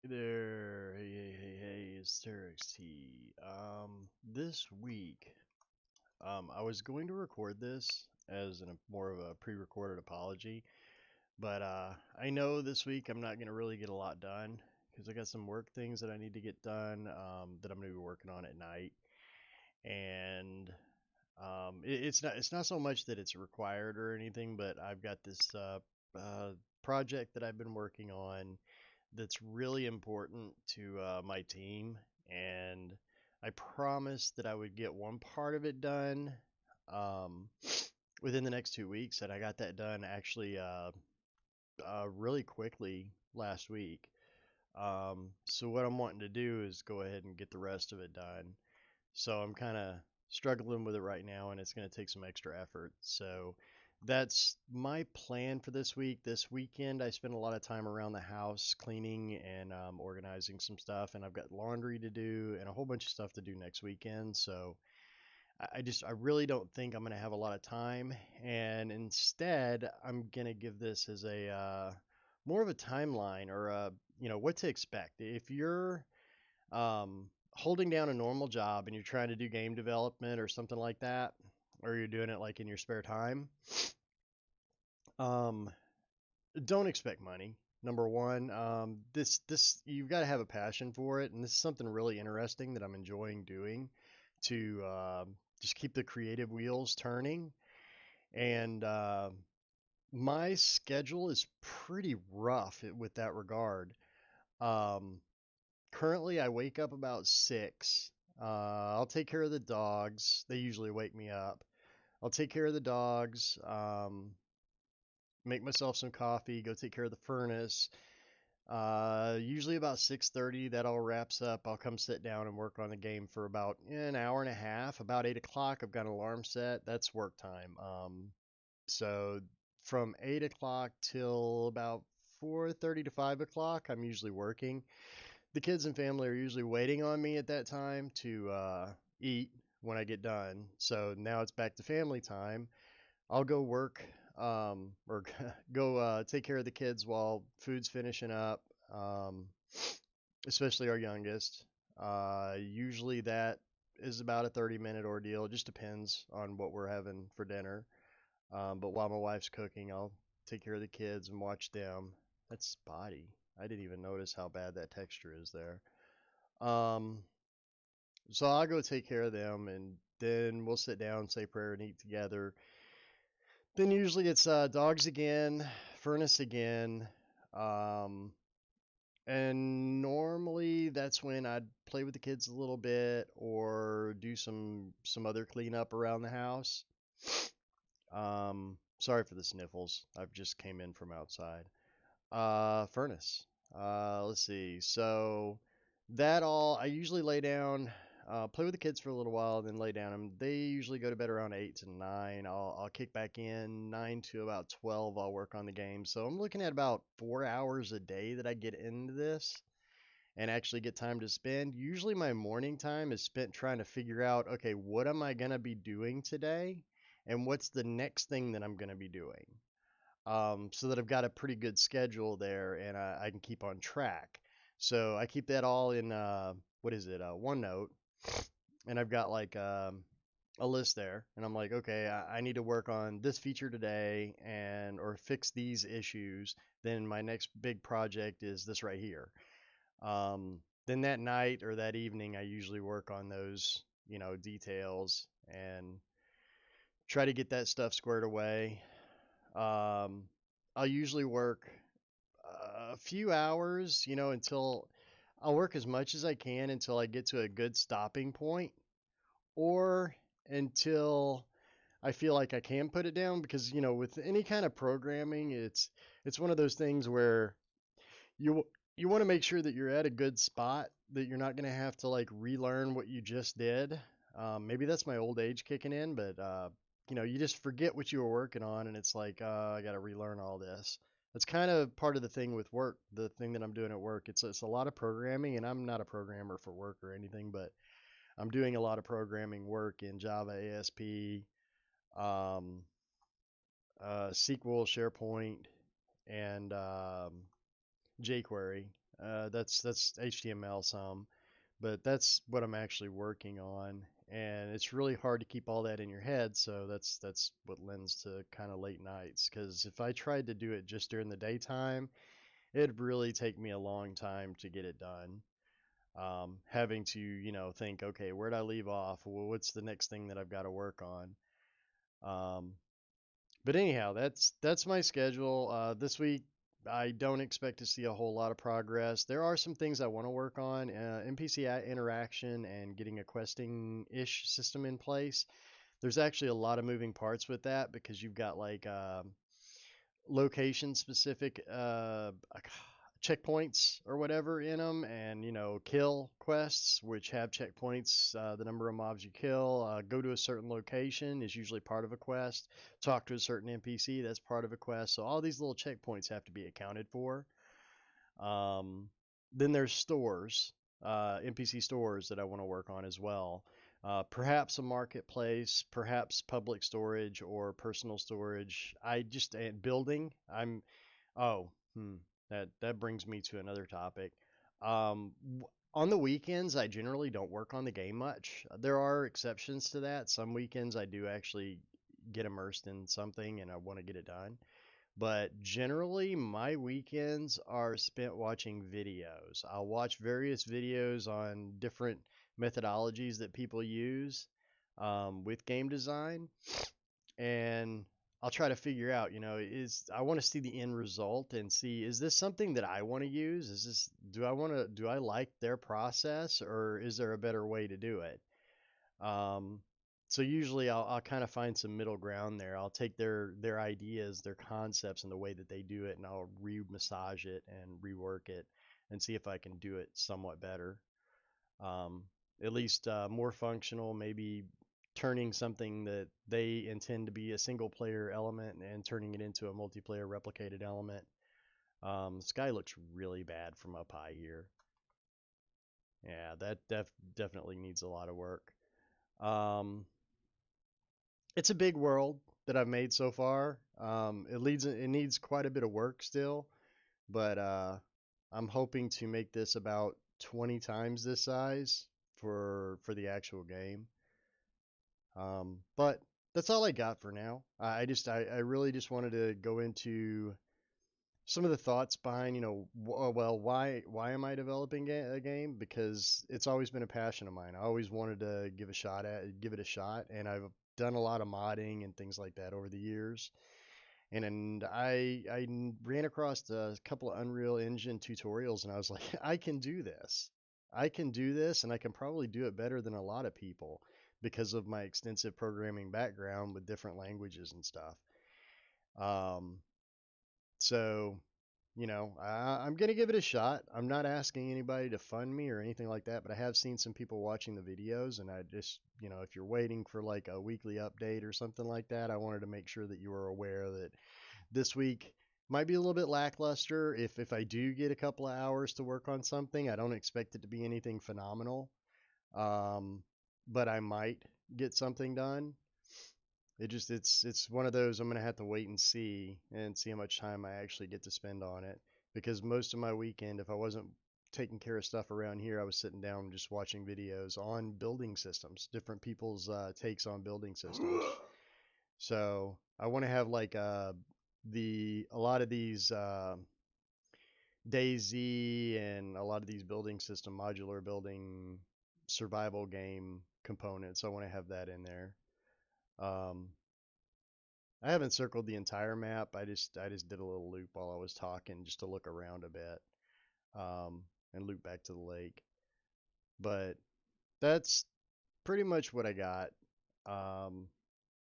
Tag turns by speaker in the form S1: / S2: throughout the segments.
S1: Hey there, hey, it's Terex T. This week, I was going to record this as more of a pre-recorded apology, but I know this week I'm not gonna really get a lot done because I got some work things that I need to get done that I'm gonna be working on at night, and it's not so much that it's required or anything, but I've got this uh, project that I've been working on that's really important to my team, and I promised that I would get one part of it done um, within the next 2 weeks, and I got that done actually really quickly last week. So what I'm wanting to do is go ahead and get the rest of it done. So I'm kind of struggling with it right now, and it's going to take some extra effort. So that's my plan for this week. This weekend, I spent a lot of time around the house cleaning and organizing some stuff, and I've got laundry to do and a whole bunch of stuff to do next weekend. So I really don't think I'm going to have a lot of time, and instead, I'm going to give this as a more of a timeline or what to expect if you're holding down a normal job and you're trying to do game development or something like that, or you're doing it like in your spare time, um, don't expect money. Number one, this you've got to have a passion for it, and this is something really interesting that I'm enjoying doing to just keep the creative wheels turning. And my schedule is pretty rough with that regard. Um, Currently, I wake up about 6. I'll take care of the dogs. They usually wake me up. I'll take care of the dogs, make myself some coffee, go take care of the furnace. Usually about 6:30, that all wraps up. I'll come sit down and work on the game for about an hour and a half. About 8 o'clock, I've got an alarm set. That's work time. So from 8 o'clock till about 4:30 to 5 o'clock, I'm usually working. The kids and family are usually waiting on me at that time to eat when I get done. So now it's back to family time. I'll go work or go take care of the kids while food's finishing up, especially our youngest. Usually that is about a 30-minute ordeal. It just depends on what we're having for dinner. But while my wife's cooking, I'll take care of the kids and watch them. That's spotty. I didn't even notice how bad that texture is there. Um, so I'll go take care of them, and then we'll sit down, say prayer, and eat together. Then usually it's dogs again, furnace again, um, and normally that's when I'd play with the kids a little bit or do some other cleanup around the house. Sorry for the sniffles. I've just came in from outside. Furnace. Let's see. So that all, I usually lay down, play with the kids for a little while, then lay down. They usually go to bed around 8 to 9. I'll kick back in 9 to about 12. I'll work on the game. So I'm looking at about 4 hours a day that I get into this and actually get time to spend. Usually my morning time is spent trying to figure out, okay, what am I gonna be doing today, and what's the next thing that I'm gonna be doing so that I've got a pretty good schedule there and I can keep on track. So I keep that all in what is it, OneNote, and I've got like a list there, and I'm like, okay, I need to work on this feature today and or fix these issues. Then my next big project is this right here. Then that night or that evening, I usually work on those, details and try to get that stuff squared away. Um, I'll usually work a few hours, until I'll work as much as I can until I get to a good stopping point or until I feel like I can put it down because, with any kind of programming, it's one of those things where you you want to make sure that you're at a good spot that you're not going to have to like relearn what you just did. Maybe that's my old age kicking in, but you just forget what you were working on, and it's like I got to relearn all this. That's kind of part of the thing with work. The thing that I'm doing at work, it's a lot of programming, and I'm not a programmer for work or anything, but I'm doing a lot of programming work in Java, ASP, um, SQL, SharePoint, and jQuery. That's HTML some, but that's what I'm actually working on, and it's really hard to keep all that in your head. So that's what lends to kind of late nights. Because if I tried to do it just during the daytime, it'd really take me a long time to get it done. Having to, think, okay, where'd I leave off? Well, what's the next thing that I've got to work on? Um, but anyhow, that's my schedule. This week, I don't expect to see a whole lot of progress. There are some things I want to work on, NPC interaction and getting a questing-ish system in place. There's actually a lot of moving parts with that because you've got like location specific checkpoints or whatever in them, and kill quests which have checkpoints. The number of mobs you kill, go to a certain location is usually part of a quest, talk to a certain NPC, that's part of a quest. So all these little checkpoints have to be accounted for. Then there's stores, NPC stores that I want to work on as well. Perhaps a marketplace, perhaps public storage or personal storage. I just and building. Oh, that brings me to another topic. On the weekends, I generally don't work on the game much. There are exceptions to that. Some weekends I do actually get immersed in something and I want to get it done. But generally, my weekends are spent watching videos. I'll watch various videos on different methodologies that people use with game design, and I'll try to figure out, I want to see the end result and see, is this something that I want to use? Do I like their process, or is there a better way to do it? Um, so usually I'll kind of find some middle ground there. I'll take their ideas, their concepts, and the way that they do it, and I'll re-massage it and rework it and see if I can do it somewhat better. Um, at least more functional, maybe turning something that they intend to be a single player element and turning it into a multiplayer replicated element. The sky looks really bad from up high here. Yeah, that definitely needs a lot of work. Um, it's a big world that I've made so far. It needs quite a bit of work still, but I'm hoping to make this about 20 times this size for the actual game. But that's all I got for now. I really just wanted to go into some of the thoughts behind, well, why am I developing a game? Because it's always been a passion of mine. I always wanted to give it a shot, and I've done a lot of modding and things like that over the years. And I ran across a couple of Unreal Engine tutorials, and I was like, I can do this. I can do this, and I can probably do it better than a lot of people because of my extensive programming background with different languages and stuff. Um, so, I'm going to give it a shot. I'm not asking anybody to fund me or anything like that, but I have seen some people watching the videos, and I just, if you're waiting for like a weekly update or something like that, I wanted to make sure that you were aware that this week might be a little bit lackluster. If I do get a couple of hours to work on something, I don't expect it to be anything phenomenal. Um, but I might get something done. It's one of those I'm gonna have to wait and see how much time I actually get to spend on it, because most of my weekend, if I wasn't taking care of stuff around here, I was sitting down just watching videos on building systems, different people's takes on building systems. So I want to have like a lot of these DayZ and a lot of these building system modular building survival game components. I want to have that in there. Um, I haven't circled the entire map. I just did a little loop while I was talking just to look around a bit, and loop back to the lake. But that's pretty much what I got. Um,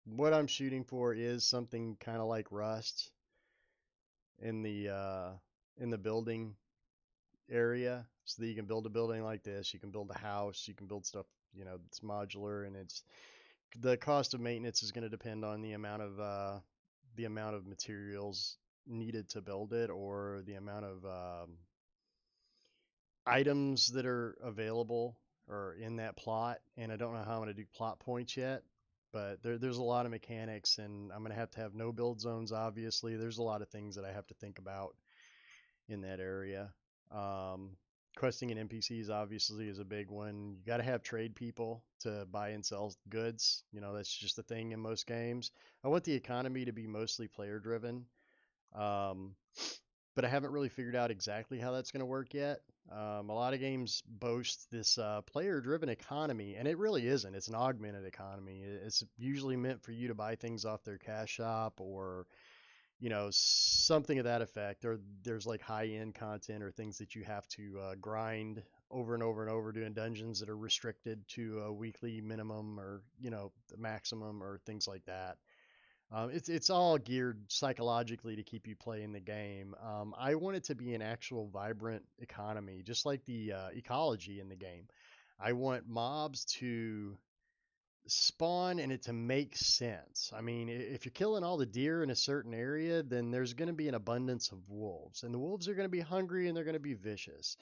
S1: what I'm shooting for is something kind of like Rust in the uh, in the building area, so that you can build a building like this. You can build a house. You can build stuff. It's modular, and it's the cost of maintenance is going to depend on the amount of materials needed to build it, or the amount of items that are available or in that plot. And I don't know how I'm going to do plot points yet, but there's a lot of mechanics, and I'm going to have no build zones. Obviously, there's a lot of things that I have to think about in that area. Um, Questing in NPCs obviously is a big one. You got to have trade people to buy and sell goods. You know, that's just a thing in most games. I want the economy to be mostly player driven. Um, but I haven't really figured out exactly how that's going to work yet. A lot of games boast this player-driven economy, and it really isn't. It's an augmented economy. It's usually meant for you to buy things off their cash shop or, you know, something of that effect. Or there's like high-end content or things that you have to grind over and over and over, doing dungeons that are restricted to a weekly minimum or, you know, the maximum or things like that. It's all geared psychologically to keep you playing the game. I want it to be an actual vibrant economy, just like the ecology in the game. I want mobs to spawn and it to make sense. I mean, if you're killing all the deer in a certain area, then there's going to be an abundance of wolves, and the wolves are going to be hungry and they're going to be vicious.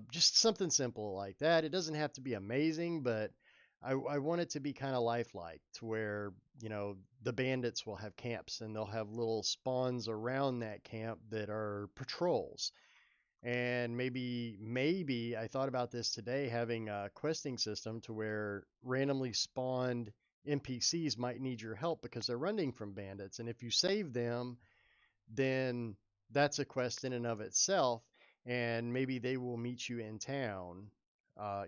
S1: Just something simple like that. It doesn't have to be amazing, but I want it to be kind of lifelike to where, you know, the bandits will have camps and they'll have little spawns around that camp that are patrols. And maybe I thought about this today, having a questing system to where randomly spawned NPCs might need your help because they're running from bandits. And if you save them, then that's a quest in and of itself. And maybe they will meet you in town,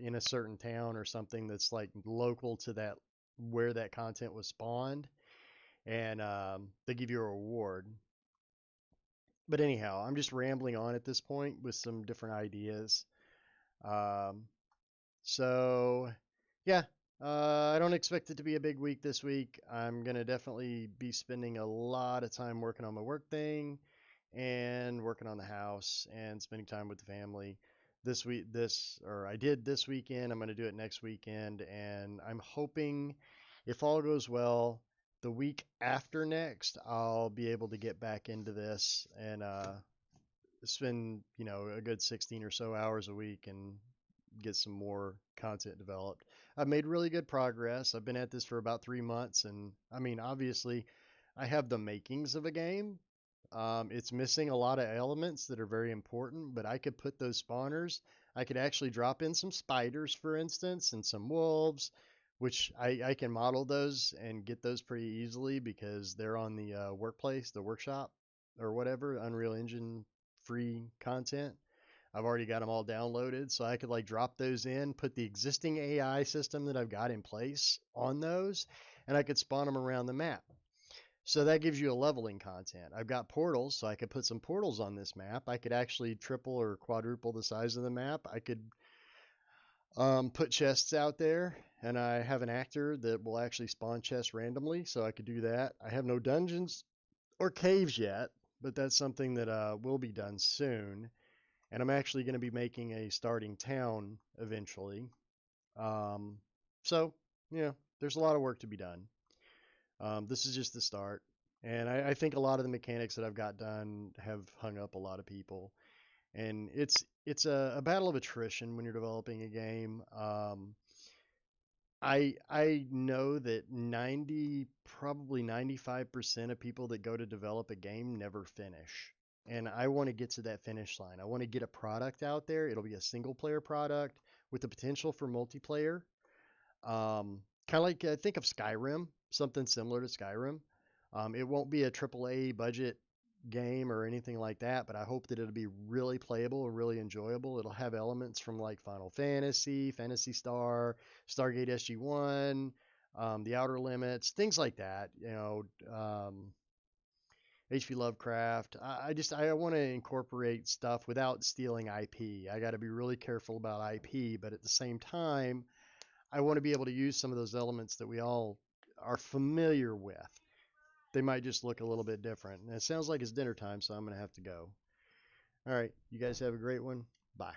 S1: in a certain town or something that's like local to that where that content was spawned, and they give you a reward. But anyhow, I'm just rambling on at this point with some different ideas. Um, so, yeah, I don't expect it to be a big week this week. I'm going to definitely be spending a lot of time working on my work thing and working on the house and spending time with the family. Or I did this weekend. I'm going to do it next weekend. And I'm hoping, if all goes well, the week after next, I'll be able to get back into this and spend, you know, a good 16 or so hours a week and get some more content developed. I've made really good progress. I've been at this for about 3 months, and I mean, obviously, I have the makings of a game. It's missing a lot of elements that are very important, but I could put those spawners. I could actually drop in some spiders, for instance, and some wolves, which I can model those and get those pretty easily because they're on the workplace, the workshop, or whatever, Unreal Engine free content. I've already got them all downloaded, so I could like drop those in, put the existing AI system that I've got in place on those, and I could spawn them around the map. So that gives you a leveling content. I've got portals, so I could put some portals on this map. I could actually triple or quadruple the size of the map. I could put chests out there, and I have an actor that will actually spawn chests randomly, so I could do that. I have no dungeons or caves yet, but that's something that will be done soon. And I'm actually going to be making a starting town eventually. Um, so, yeah, there's a lot of work to be done. This is just the start. And I think a lot of the mechanics that I've got done have hung up a lot of people. And it's a battle of attrition when you're developing a game. I know that 90, probably 95% of people that go to develop a game never finish. And I want to get to that finish line. I want to get a product out there. It'll be a single player product with the potential for multiplayer. Kind of like, think of Skyrim, something similar to Skyrim. It won't be a AAA budget game or anything like that, but I hope that it'll be really playable and really enjoyable. It'll have elements from like Final Fantasy, Phantasy Star, Stargate SG-1, The Outer Limits, things like that. You know, H.P. Lovecraft. I want to incorporate stuff without stealing IP. I got to be really careful about IP, but at the same time, I want to be able to use some of those elements that we all are familiar with. They might just look a little bit different. And it sounds like it's dinner time, so I'm going to have to go. All right. You guys have a great one. Bye.